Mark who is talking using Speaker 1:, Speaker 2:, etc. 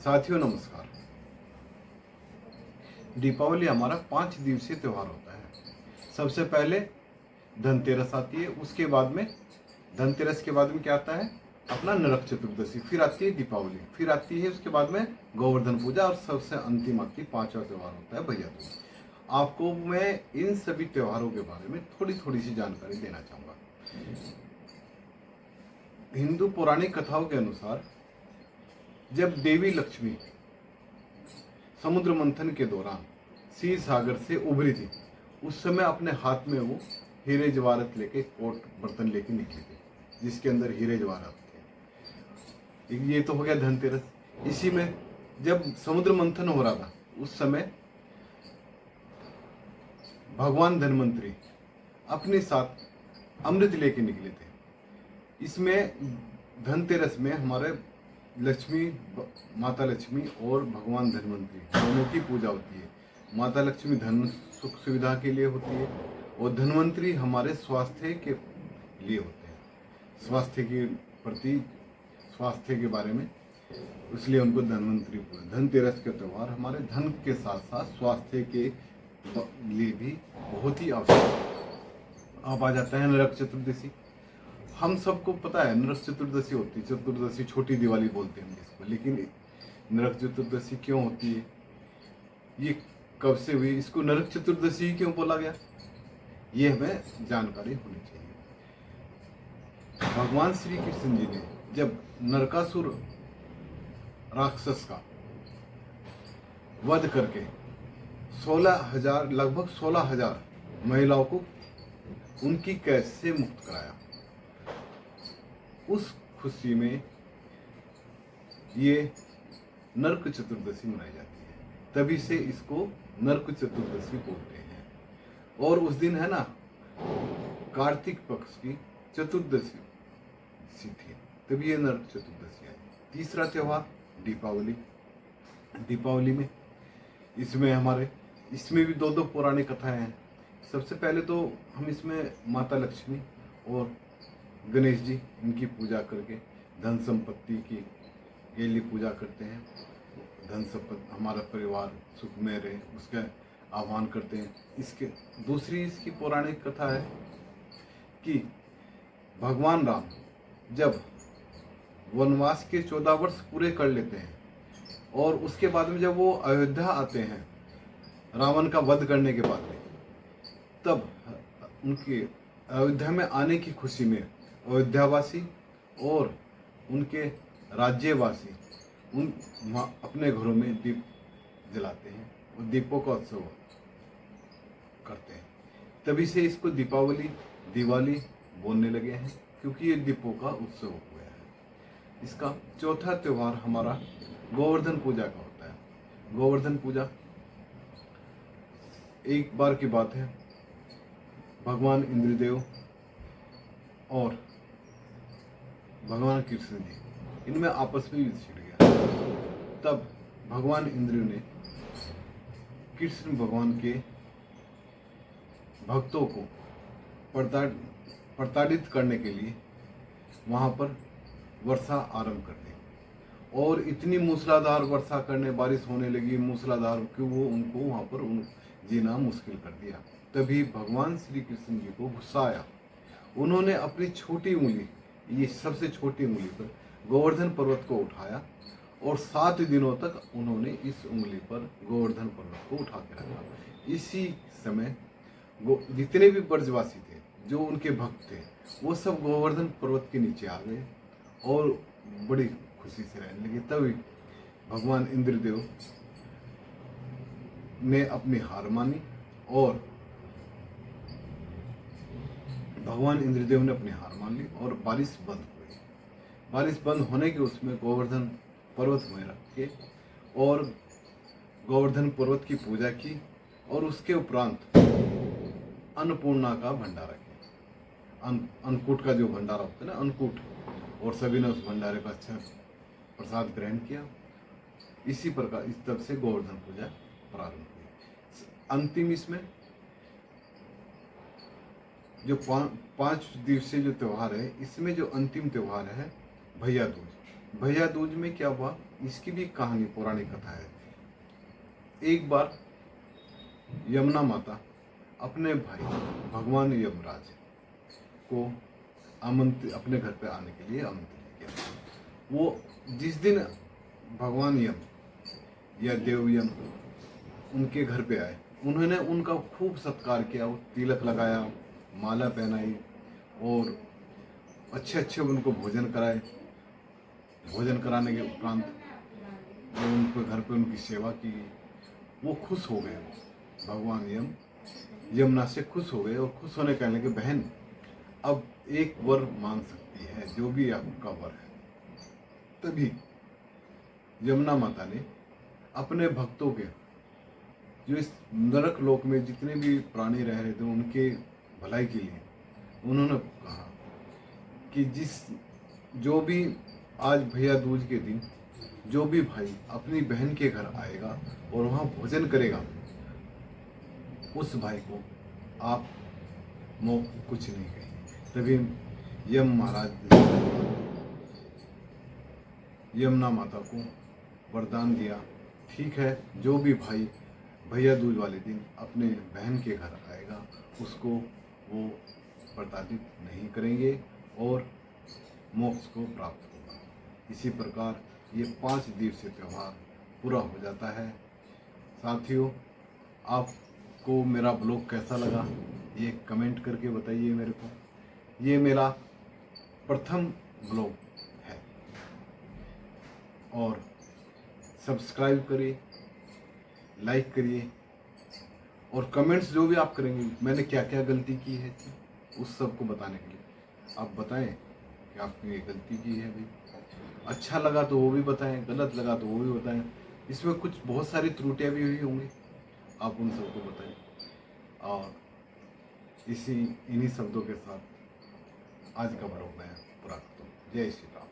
Speaker 1: साथियों नमस्कार। दीपावली हमारा 5 दिवसीय त्यौहार होता है। सबसे पहले धनतेरस आती है, उसके बाद में धनतेरस के बाद में क्या आता है अपना नरक चतुर्दशी, फिर आती है दीपावली, फिर आती है उसके बाद में गोवर्धन पूजा और सबसे अंतिम आती है 5वां त्यौहार होता है भैया दूज। आपको मैं इन सभी त्योहारों के बारे में थोड़ी थोड़ी सी जानकारी देना चाहूँगा। हिंदू पौराणिक कथाओं के अनुसार जब देवी लक्ष्मी समुद्र मंथन के दौरान क्षीर सागर से उभरी थी, उस समय अपने हाथ में वो हीरे जवाहरात लेके कोट बर्तन लेके निकली थी, जिसके अंदर हीरे जवाहरात थे। ये तो हो गया धनतेरस। इसी में जब समुद्र मंथन हो रहा था, उस समय भगवान धनवंतरी अपने साथ अमृत लेके निकले थे। इसमें धनतेरस में हमारे लक्ष्मी, माता लक्ष्मी और भगवान धनवंतरी दोनों की पूजा होती है। माता लक्ष्मी धन सुख सुविधा के लिए होती है और धनवंतरी हमारे स्वास्थ्य के लिए होते हैं, स्वास्थ्य के प्रति, स्वास्थ्य के बारे में, इसलिए उनको धनवंतरी पूजा। धनतेरस के त्यौहार हमारे धन के साथ साथ स्वास्थ्य के लिए भी बहुत ही आवश्यक है। अब आ जाता है नरक चतुर्दशी। हम सबको पता है नरक चतुर्दशी होती है, चतुर्दशी छोटी दिवाली बोलते हैं इसको, लेकिन नरक चतुर्दशी क्यों होती है, ये कब से हुई, इसको नरक चतुर्दशी क्यों बोला गया, ये हमें जानकारी होनी चाहिए। भगवान श्री कृष्ण जी ने जब नरकासुर राक्षस का वध करके 16,000 लगभग 16,000 महिलाओं को उनकी कैद से मुक्त कराया, उस खुशी में ये नरक चतुर्दशी मनाई जाती है। तभी से इसको नरक चतुर्दशी बोलते हैं। और उस दिन है ना कार्तिक पक्ष की चतुर्दशी थी, तभी ये नरक चतुर्दशी आई। तीसरा त्यौहार दीपावली। दीपावली में इसमें भी दो पौराणिक कथाएं हैं। सबसे पहले तो हम इसमें माता लक्ष्मी और गणेश जी इनकी पूजा करके धन संपत्ति की के लिए पूजा करते हैं। धन संपत्ति, हमारा परिवार सुखमय रहे, उसका आह्वान करते हैं। इसकी पौराणिक कथा है कि भगवान राम जब वनवास के 14 वर्ष पूरे कर लेते हैं और उसके बाद में जब वो अयोध्या आते हैं रावण का वध करने के बाद में, तब उनके अयोध्या में आने की खुशी में अयोध्यावासी और उनके राज्यवासी अपने घरों में दीप जलाते हैं और दीपों का उत्सव करते हैं। तभी से इसको दिवाली बोलने लगे हैं, क्योंकि ये दीपों का उत्सव हो गया है। इसका चौथा त्यौहार हमारा गोवर्धन पूजा का होता है। गोवर्धन पूजा एक बार की बात है, भगवान इंद्रदेव और भगवान कृष्ण जी इनमें आपस में युद्ध छिड़ गया। तब भगवान इंद्र ने कृष्ण भगवान के भक्तों को प्रताड़ित करने के लिए वहां पर वर्षा आरंभ कर दी और इतनी मूसलाधार वर्षा करने, बारिश होने लगी मूसलाधार कि वो उनको वहां पर जीना मुश्किल कर दिया। तभी भगवान श्री कृष्ण जी को गुस्सा आया। उन्होंने अपनी छोटी उंगली, ये सबसे छोटी उंगली पर गोवर्धन पर्वत को उठाया और 7 दिनों तक उन्होंने इस उंगली पर गोवर्धन पर्वत को उठा के रखा। इसी समय जितने भी ब्रजवासी थे, जो उनके भक्त थे, वो सब गोवर्धन पर्वत के नीचे आ गए और बड़ी खुशी से रहने लगे। तभी भगवान इंद्रदेव ने अपनी हार मानी और मान ली और बारिश बंद हो गई। बारिश बंद होने के उसमें गोवर्धन पर्वत में रख के और गोवर्धन पर्वत की पूजा की और उसके उपरांत अन्नपूर्णा का भंडारा किया। अन्नकूट का जो भंडारा होता है ना, अन्नकूट, और सभी ने उस भंडारे का अच्छा प्रसाद ग्रहण किया। इसी प्रकार इस तब से गोवर्धन पूजा प्रारंभ हुई। अंतिम इसमें जो 5 दिवसीय जो त्यौहार है, इसमें जो अंतिम त्यौहार है भैया दूज। भैया दूज में क्या हुआ, इसकी भी कहानी पौराणिक कथा है। एक बार यमुना माता अपने भाई भगवान यमराज को अपने घर पे आने के लिए आमंत्रित किया। वो जिस दिन भगवान यम या देव यम उनके घर पे आए, उन्होंने उनका खूब सत्कार किया, वो तिलक लगाया, माला पहनाई और अच्छे अच्छे उनको भोजन कराए। भोजन कराने के उपरांत जो उनके घर पे उनकी सेवा की, वो खुश हो गए। भगवान यमुना से खुश हो गए और खुश होने कहने लगे, बहन अब एक वर मांग सकती है, जो भी आपका वर है। तभी यमुना माता ने अपने भक्तों के, जो इस नरक लोक में जितने भी प्राणी रह रहे थे, उनके भलाई के लिए उन्होंने कहा कि जो भी आज भैया दूज के दिन जो भी भाई अपनी बहन के घर आएगा और वहाँ भोजन करेगा, उस भाई को आप कुछ नहीं कहेंगे। तभी यम महाराज यमुना माता को वरदान दिया, ठीक है, जो भी भाई भैया दूज वाले दिन अपने बहन के घर आएगा, उसको वो प्रताड़ित नहीं करेंगे और मोक्ष को प्राप्त होगा। इसी प्रकार ये 5 दिवसीय त्यौहार पूरा हो जाता है। साथियों, आपको मेरा ब्लॉग कैसा लगा ये कमेंट करके बताइए मेरे को। ये मेरा प्रथम ब्लॉग है और सब्सक्राइब करिए, लाइक करिए और कमेंट्स जो भी आप करेंगे, मैंने क्या क्या गलती की है उस सब को बताने के लिए आप बताएं कि आपने ये गलती की है भी। अच्छा लगा तो वो भी बताएं, गलत लगा तो वो भी बताएं। इसमें कुछ बहुत सारी त्रुटियां भी हुई होंगी, आप उन सबको बताएं। और इन्हीं शब्दों के साथ आज का ब्लॉग मैं पूरा करता हूँ। जय श्री राम।